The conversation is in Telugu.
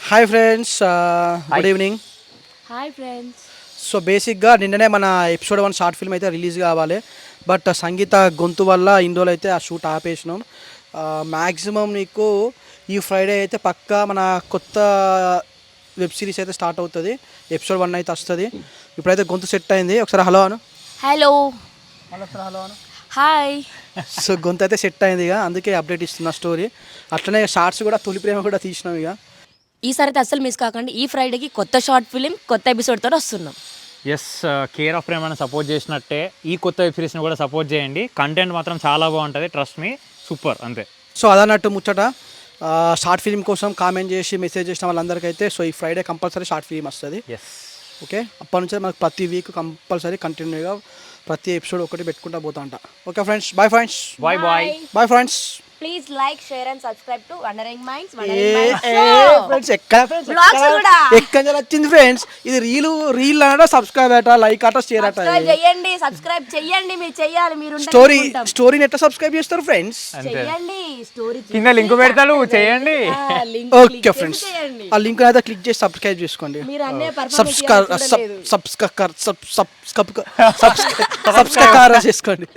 Hi friends, good evening. Hi friends. So బేసిక్గా నిన్ననే మన ఎపిసోడ్ 1 షార్ట్ ఫిల్మ్ అయితే రిలీజ్ కావాలి. బట్ సంగీత గొంతు వల్ల ఇన్ని రోజులు అయితే ఆ షూట్ ఆపేసినాం. మ్యాక్సిమం నీకు ఈ ఫ్రైడే అయితే పక్కా మన కొత్త వెబ్ సిరీస్ అయితే స్టార్ట్ అవుతుంది. ఎపిసోడ్ 1 అయితే వస్తుంది. ఇప్పుడైతే గొంతు సెట్ అయింది. ఒకసారి హలో అను. హలో. హలో అను. హాయ్. సో గొంతు అయితే సెట్ అయింది, ఇక అందుకే అప్డేట్ ఇస్తున్నా స్టోరీ. అట్లనే షార్ట్స్ కూడా తొలి ప్రేమ కూడా తీసినాం. ఇక ఈసారి అయితే అస్సలు మిస్ కాకండి. ఈ ఫ్రైడేకి కొత్త షార్ట్ ఫిలిం కొత్త ఎపిసోడ్తో వస్తున్నాం. ఎస్, కేర్ ఆఫ్ ప్రేమను సపోర్ట్ చేసినట్టే ఈ కొత్త వెబ్ సిరీస్ని కూడా సపోర్ట్ చేయండి. కంటెంట్ మాత్రం చాలా బాగుంటుంది, ట్రస్ట్ మీ, సూపర్ అంతే. సో అదన్నట్టు ముచ్చట. షార్ట్ ఫిల్మ్ కోసం కామెంట్ చేసి మెసేజ్ చేసిన వాళ్ళందరికీ అయితే సో ఈ ఫ్రైడే కంపల్సరీ షార్ట్ ఫిల్మ్ వస్తుంది. ఎస్, ఓకే, అప్పటి నుంచి మనకు ప్రతి వీక్ కంపల్సరీ కంటిన్యూగా ప్రతి ఎపిసోడ్ ఒకటి పెట్టుకుంటా పోతా అంట. Okay friends, bye friends. Bye bye. Bye friends. Please like, share and subscribe to Wondering Minds. Friends ఎక్కడ వచ్చింది ఫ్రెండ్స్? ఇది రీల్ అట, సబ్స్క్రైబ్ అట, లైక్ అట, షేర్ అట. సబ్స్క్రైబ్ చేయండి. మీరు చెయ్యాలి. మీరు స్టోరీని ఎట్లా సబ్స్క్రైబ్ చేస్తారు ఫ్రెండ్స్? చేయండి. స్టోరీ కింద లింక్ పెడతాను, చేయండి. ఓకే ఫ్రెండ్స్, ఆ లింక్ అయితే క్లిక్ చేసి సబ్స్క్రైబ్ చేసుకోండి. సబ్స్క్రైబ్ చేసుకోండి.